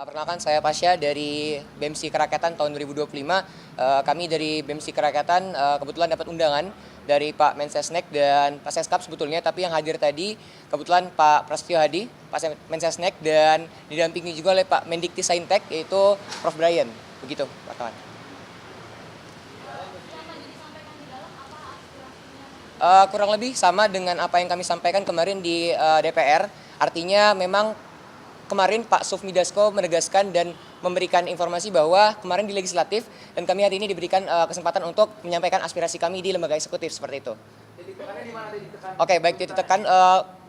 Perkenalkan saya Pasya dari BEMSI Kerakyatan tahun 2025. Kami dari BEMSI Kerakyatan kebetulan dapat undangan dari Pak Mensesnek dan Pak Seskap sebetulnya, tapi yang hadir tadi kebetulan Pak Prasetyo Hadi, Pak Mensesnek, dan didampingi juga oleh Pak Mendikti Saintek yaitu Prof. Brian. Begitu, Pak kawan. Kurang lebih sama dengan apa yang kami sampaikan kemarin di DPR. Artinya memang kemarin Pak Sufmi Dasko menegaskan dan memberikan informasi bahwa kemarin di legislatif dan kami hari ini diberikan kesempatan untuk menyampaikan aspirasi kami di lembaga eksekutif seperti itu. Titik tekannya di mana? Oke, baik, titik tekan.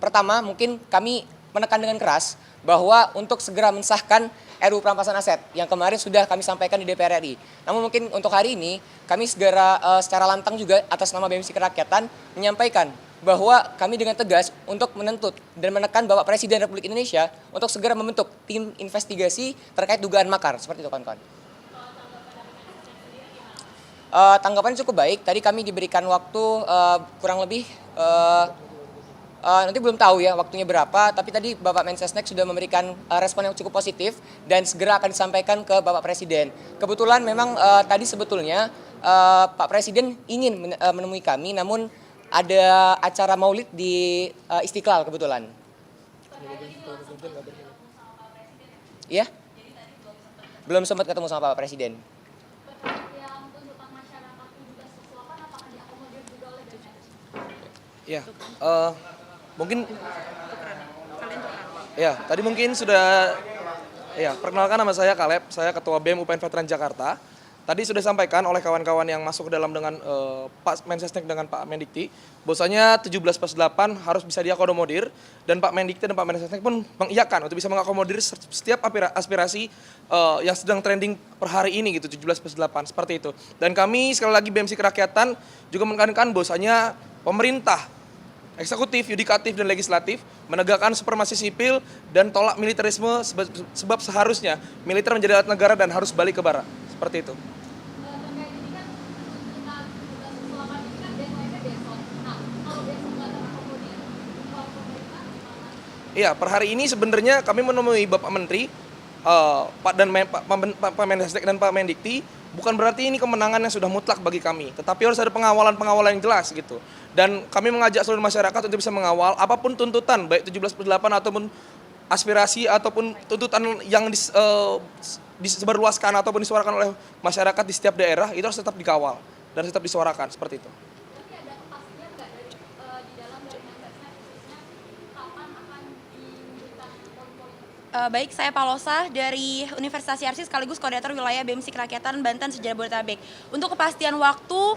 Pertama mungkin kami menekan dengan keras bahwa untuk segera mensahkan RUU Perampasan Aset yang kemarin sudah kami sampaikan di DPR RI. Namun mungkin untuk hari ini kami segera secara lantang juga atas nama BEMSI Kerakyatan menyampaikan bahwa kami dengan tegas untuk menuntut dan menekan Bapak Presiden Republik Indonesia untuk segera membentuk tim investigasi terkait dugaan makar. Seperti itu, kawan-kawan. Tanggapannya cukup baik. Tadi kami diberikan waktu kurang lebih, nanti belum tahu ya waktunya berapa, tapi tadi Bapak Mensesnek sudah memberikan respon yang cukup positif dan segera akan disampaikan ke Bapak Presiden. Kebetulan memang tadi sebetulnya Pak Presiden ingin menemui kami, namun ada acara maulid di Istiqlal kebetulan. Iya? Belum sempat ketemu sama Bapak Presiden. Ya, mungkin ya tadi mungkin sudah perkenalkan, nama saya Kaleb, saya Ketua BEM UPN Veteran Jakarta. Tadi sudah disampaikan oleh kawan-kawan yang masuk ke dalam dengan Pak Mensesnek dengan Pak Mendikti, bahwasanya 17+8 harus bisa diakomodir, dan Pak Mendikti dan Pak Mensesnek pun mengiyakan untuk bisa mengakomodir setiap aspirasi yang sedang trending per hari ini gitu, 17+8 seperti itu. Dan kami sekali lagi BEMSI Kerakyatan juga menekankan bahwasanya pemerintah, eksekutif, yudikatif, dan legislatif menegakkan supremasi sipil dan tolak militerisme, sebab seharusnya militer menjadi alat negara dan harus balik ke barat. Seperti itu. Iya, per hari ini sebenarnya kami menemui Bapak Menteri, Pak Mensesnek dan Pak Mendikti. Bukan berarti ini kemenangan yang sudah mutlak bagi kami, tetapi harus ada pengawalan yang jelas gitu. Dan kami mengajak seluruh masyarakat untuk bisa mengawal apapun tuntutan, baik 17+8 ataupun aspirasi ataupun tuntutan yang disebarluaskan ataupun disuarakan oleh masyarakat di setiap daerah, itu harus tetap dikawal dan tetap disuarakan seperti itu. Baik, saya Palosa dari Universitas Yarsi sekaligus koordinator wilayah BEMSI Kerakyatan Banten Sejarah Jabodetabek. Untuk kepastian waktu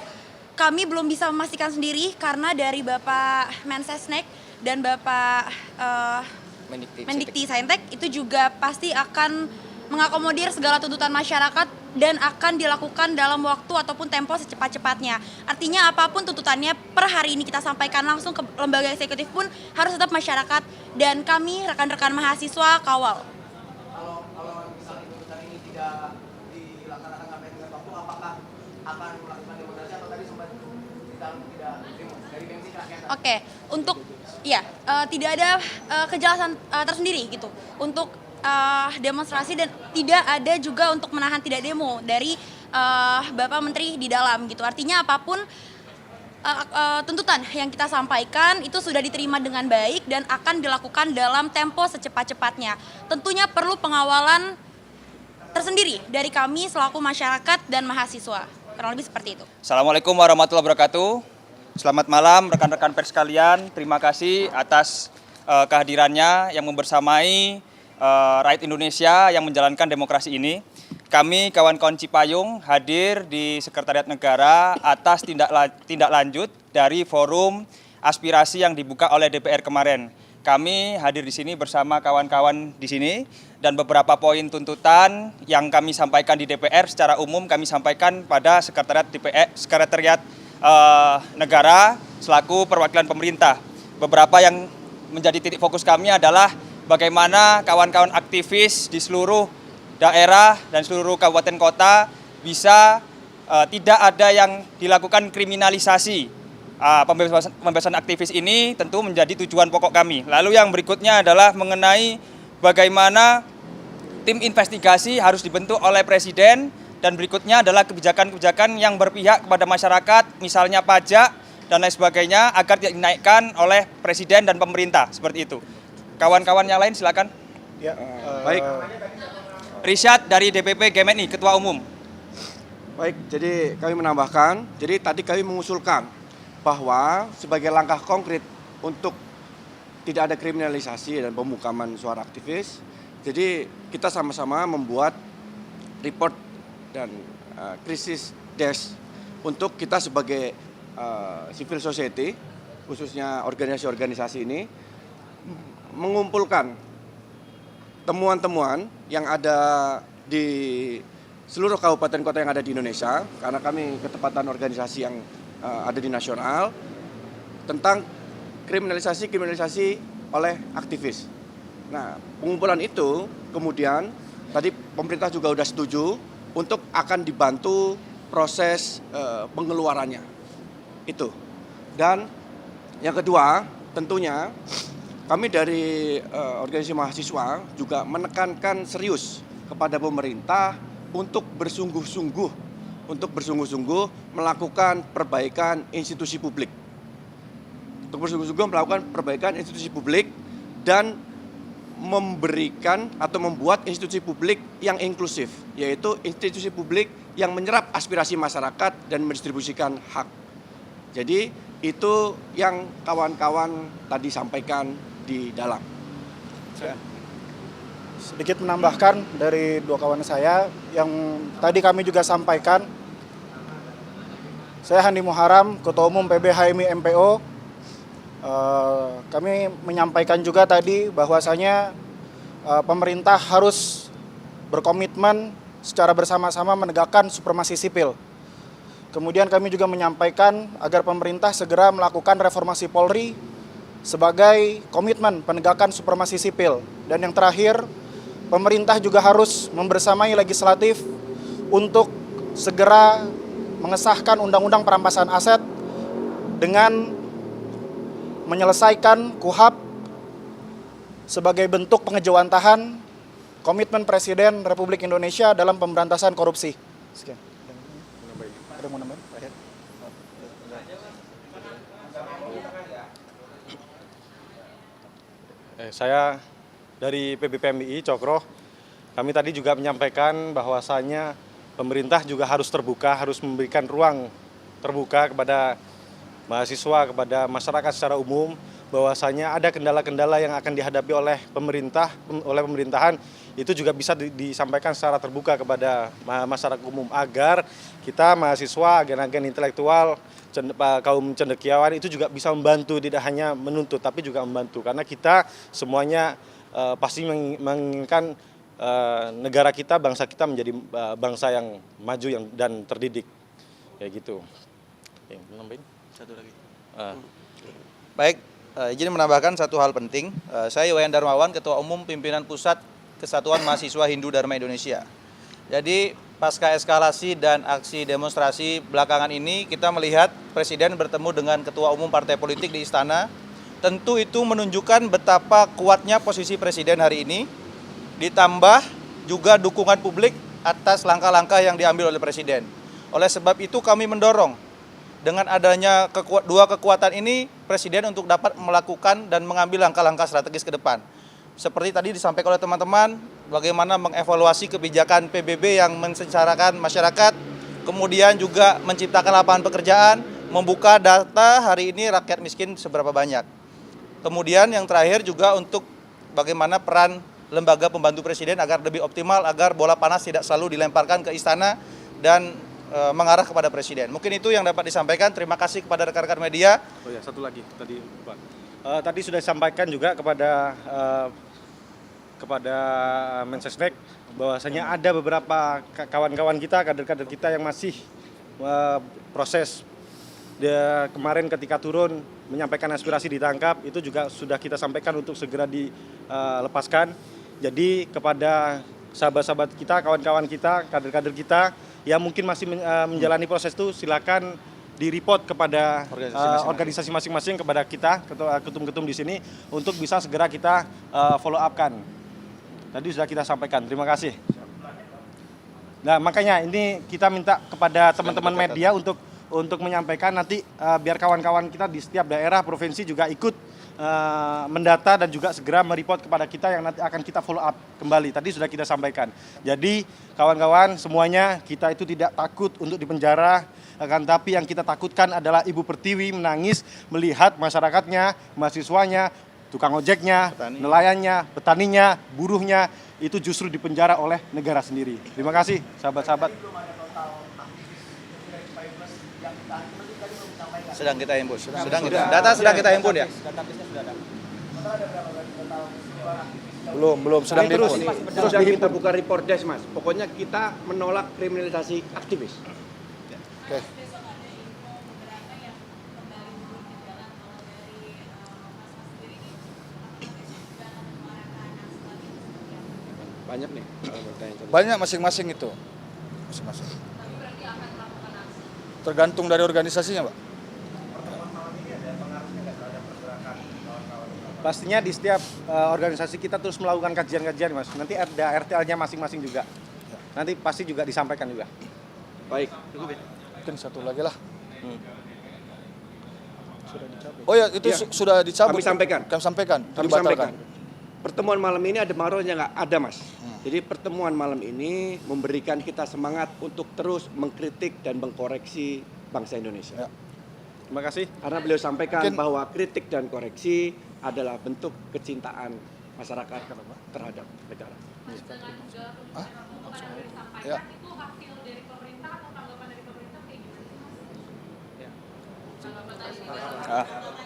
kami belum bisa memastikan sendiri karena dari Bapak Mensesnek dan Bapak Mendikti Saintek itu juga pasti akan mengakomodir segala tuntutan masyarakat dan akan dilakukan dalam waktu ataupun tempo secepat-cepatnya. Artinya apapun tuntutannya per hari ini kita sampaikan langsung ke lembaga eksekutif pun harus tetap masyarakat dan kami rekan-rekan mahasiswa kawal. Kalau misalnya tuntutan ini tidak dilaksanakan sampai dengan waktu, apakah akan melakukan demonstrasi atau tadi sempat tidak dari BEMSI Kerakyatan? Oke, untuk tidak ada kejelasan tersendiri gitu untuk demonstrasi dan tidak ada juga untuk menahan tidak demo dari Bapak Menteri di dalam gitu. Artinya apapun tuntutan yang kita sampaikan itu sudah diterima dengan baik dan akan dilakukan dalam tempo secepat-cepatnya. Tentunya perlu pengawalan tersendiri dari kami selaku masyarakat dan mahasiswa. Kurang lebih seperti itu. Assalamualaikum warahmatullahi wabarakatuh. Selamat malam rekan-rekan pers sekalian. Terima kasih atas kehadirannya yang membersamai rakyat Indonesia yang menjalankan demokrasi ini. Kami kawan-kawan Cipayung hadir di Sekretariat Negara atas tindak lanjut dari forum aspirasi yang dibuka oleh DPR kemarin. Kami hadir di sini bersama kawan-kawan di sini dan beberapa poin tuntutan yang kami sampaikan di DPR secara umum kami sampaikan pada Sekretariat Negara selaku perwakilan pemerintah. Beberapa yang menjadi titik fokus kami adalah bagaimana kawan-kawan aktivis di seluruh daerah dan seluruh kabupaten kota bisa tidak ada yang dilakukan kriminalisasi. Pembebasan aktivis ini tentu menjadi tujuan pokok kami. Lalu yang berikutnya adalah mengenai bagaimana tim investigasi harus dibentuk oleh Presiden, dan berikutnya adalah kebijakan-kebijakan yang berpihak kepada masyarakat, misalnya pajak dan lain sebagainya, agar tidak dinaikkan oleh Presiden dan pemerintah, seperti itu. Kawan-kawan yang lain silakan. Ya, Baik. Rishad dari DPP GMNI, Ketua Umum. Baik, jadi kami menambahkan, jadi tadi kami mengusulkan bahwa sebagai langkah konkret untuk tidak ada kriminalisasi dan pemukaman suara aktivis, jadi kita sama-sama membuat report dan krisis desk untuk kita sebagai civil society, khususnya organisasi-organisasi ini, mengumpulkan temuan-temuan yang ada di seluruh kabupaten kota yang ada di Indonesia, karena kami ketepatan organisasi yang ada di nasional, tentang kriminalisasi oleh aktivis. Nah, pengumpulan itu kemudian tadi pemerintah juga sudah setuju untuk akan dibantu proses pengeluarannya. Itu. Dan yang kedua, tentunya kami dari organisasi mahasiswa juga menekankan serius kepada pemerintah untuk bersungguh-sungguh melakukan perbaikan institusi publik. Untuk bersungguh-sungguh melakukan perbaikan institusi publik dan memberikan atau membuat institusi publik yang inklusif, yaitu institusi publik yang menyerap aspirasi masyarakat dan mendistribusikan hak. Jadi itu yang kawan-kawan tadi sampaikan di dalam. sedikit menambahkan dari dua kawan saya yang tadi kami juga sampaikan. Saya Handi Muharam, Ketua Umum PB HMI MPO. Kami menyampaikan juga tadi bahwasanya pemerintah harus berkomitmen secara bersama-sama menegakkan supremasi sipil. Kemudian kami juga menyampaikan agar pemerintah segera melakukan reformasi Polri sebagai komitmen penegakan supremasi sipil. Dan yang terakhir, pemerintah juga harus membersamai legislatif untuk segera mengesahkan undang-undang perampasan aset dengan menyelesaikan KUHP sebagai bentuk pengejawantahan komitmen Presiden Republik Indonesia dalam pemberantasan korupsi. Sekian. Ada mau nambahin? Saya dari PBPMI Cokro, kami tadi juga menyampaikan bahwasannya pemerintah juga harus terbuka, harus memberikan ruang terbuka kepada mahasiswa, kepada masyarakat secara umum, bahwasanya ada kendala-kendala yang akan dihadapi oleh pemerintahan, itu juga bisa disampaikan secara terbuka kepada masyarakat umum agar kita mahasiswa, agen-agen intelektual, kaum cendekiawan itu juga bisa membantu, tidak hanya menuntut tapi juga membantu, karena kita semuanya pasti menginginkan negara kita, bangsa kita menjadi bangsa yang maju dan terdidik, kayak gitu. Nambahin satu lagi. Baik, izin menambahkan satu hal penting. Saya Iwayan Darmawan, Ketua Umum Pimpinan Pusat Kesatuan Mahasiswa Hindu Dharma Indonesia. Jadi pasca eskalasi dan aksi demonstrasi belakangan ini, kita melihat Presiden bertemu dengan Ketua Umum Partai Politik di Istana. Tentu itu menunjukkan betapa kuatnya posisi Presiden hari ini, ditambah juga dukungan publik atas langkah-langkah yang diambil oleh Presiden. Oleh sebab itu kami mendorong dengan adanya dua kekuatan ini, Presiden untuk dapat melakukan dan mengambil langkah-langkah strategis ke depan. Seperti tadi disampaikan oleh teman-teman, bagaimana mengevaluasi kebijakan PBB yang mensengsarakan masyarakat, kemudian juga menciptakan lapangan pekerjaan, membuka data hari ini rakyat miskin seberapa banyak. Kemudian yang terakhir juga untuk bagaimana peran lembaga pembantu Presiden agar lebih optimal, agar bola panas tidak selalu dilemparkan ke istana dan mengarah kepada Presiden. Mungkin itu yang dapat disampaikan. Terima kasih kepada rekan-rekan media. Oh ya, satu lagi tadi Pak. Tadi sudah disampaikan juga kepada Mensesnek bahwasanya ada beberapa kawan-kawan kita, kader-kader kita yang masih proses. Kemarin ketika turun menyampaikan aspirasi ditangkap, itu juga sudah kita sampaikan untuk segera dilepaskan. Jadi kepada sahabat-sahabat kita, kawan-kawan kita, kader-kader kita yang mungkin masih menjalani proses itu, silakan di-report kepada organisasi masing-masing, kepada kita, ketum-ketum di sini, untuk bisa segera kita follow up-kan. tadi sudah kita sampaikan. Terima kasih. Nah, makanya ini kita minta kepada teman-teman media untuk menyampaikan nanti biar kawan-kawan kita di setiap daerah provinsi juga ikut mendata dan juga segera mereport kepada kita yang nanti akan kita follow up kembali. Tadi sudah kita sampaikan. Jadi kawan-kawan semuanya kita itu tidak takut untuk dipenjara, akan tapi yang kita takutkan adalah Ibu Pertiwi menangis melihat masyarakatnya, mahasiswanya, tukang ojeknya, nelayannya, petaninya, buruhnya itu justru dipenjara oleh negara sendiri. Terima kasih sahabat-sahabat. Sedang kita himpun. Data sedang kita himpun ya. Belum sedang terus dihimpun. kita buka report desk, Mas. Pokoknya kita menolak kriminalisasi aktivis. Oke. Banyak nih. Banyak masing-masing itu. Masing-masing. Tergantung dari organisasinya, Pak. Pastinya di setiap organisasi kita terus melakukan kajian-kajian, Mas. Nanti ada RTL-nya masing-masing juga. Nanti pasti juga disampaikan juga. Baik. Mungkin satu lagi lah. Oh ya, itu Ya. sudah dicabut. Kami sampaikan. Kami sampaikan. Kami Dibatalkan. sampaikan. Pertemuan malam ini ada marohnya nggak? Ada, Mas. Jadi pertemuan malam ini memberikan kita semangat untuk terus mengkritik dan mengkoreksi bangsa Indonesia. Ya. Terima kasih. Karena beliau sampaikan Mungkin- bahwa kritik dan koreksi adalah bentuk kecintaan masyarakat terhadap negara. Ya.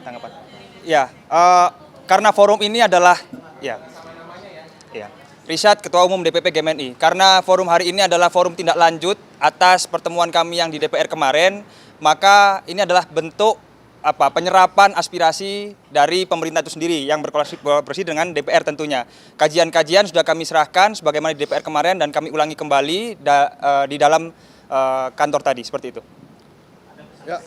Tanggapan. Ya, karena forum ini adalah ya. Rishad, Ketua Umum DPP GMNI. Karena forum hari ini adalah forum tindak lanjut atas pertemuan kami yang di DPR kemarin, maka ini adalah bentuk penyerapan aspirasi dari pemerintah itu sendiri yang berkolaborasi dengan DPR tentunya. Kajian-kajian sudah kami serahkan sebagaimana di DPR kemarin dan kami ulangi kembali di dalam kantor tadi seperti itu. Ya.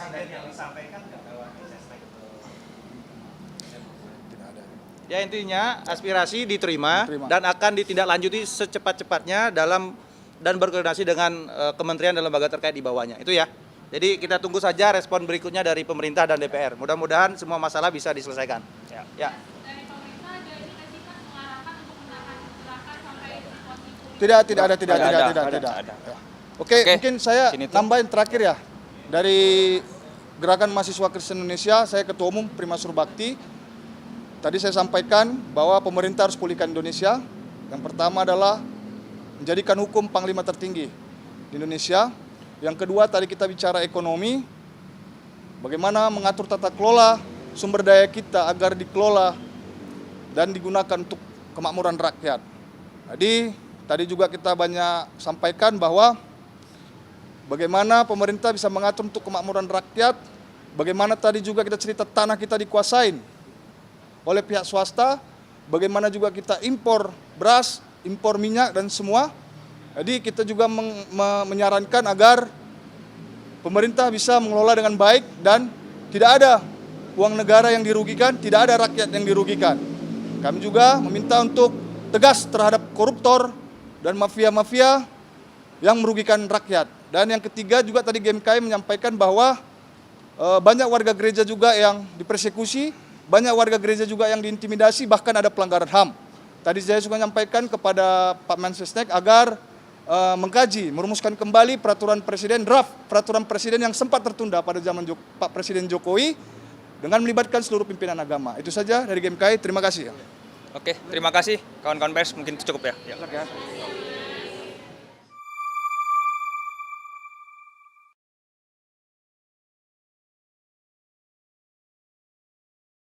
Ya intinya aspirasi diterima dan akan ditindaklanjuti secepat-cepatnya dan berkoordinasi dengan kementerian dan lembaga terkait di bawahnya. Itu ya. Jadi kita tunggu saja respon berikutnya dari pemerintah dan DPR. Mudah-mudahan semua masalah bisa diselesaikan. Ya. Tidak ada. Ada. Oke, mungkin saya Sini tuh. tambahin terakhir ya. Dari Gerakan Mahasiswa Kristen Indonesia, saya Ketua Umum Prima Surbakti. Tadi saya sampaikan bahwa pemerintah harus pulihkan Indonesia. Yang pertama adalah menjadikan hukum panglima tertinggi di Indonesia. Yang kedua tadi kita bicara ekonomi, bagaimana mengatur tata kelola sumber daya kita agar dikelola dan digunakan untuk kemakmuran rakyat. Jadi tadi juga kita banyak sampaikan bahwa bagaimana pemerintah bisa mengatur untuk kemakmuran rakyat, bagaimana tadi juga kita cerita tanah kita dikuasain oleh pihak swasta, bagaimana juga kita impor beras, impor minyak dan semua. Jadi kita juga menyarankan agar pemerintah bisa mengelola dengan baik dan tidak ada uang negara yang dirugikan, tidak ada rakyat yang dirugikan. Kami juga meminta untuk tegas terhadap koruptor dan mafia-mafia yang merugikan rakyat. Dan yang ketiga juga tadi GMKI menyampaikan bahwa banyak warga gereja juga yang dipersekusi, banyak warga gereja juga yang diintimidasi, bahkan ada pelanggaran HAM. Tadi saya juga menyampaikan kepada Pak Mensesnek agar mengkaji, merumuskan kembali peraturan presiden, draft peraturan presiden yang sempat tertunda pada zaman Pak Presiden Jokowi dengan melibatkan seluruh pimpinan agama. Itu saja dari GMKI, terima kasih. Oke, terima kasih kawan-kawan pers, mungkin itu cukup ya.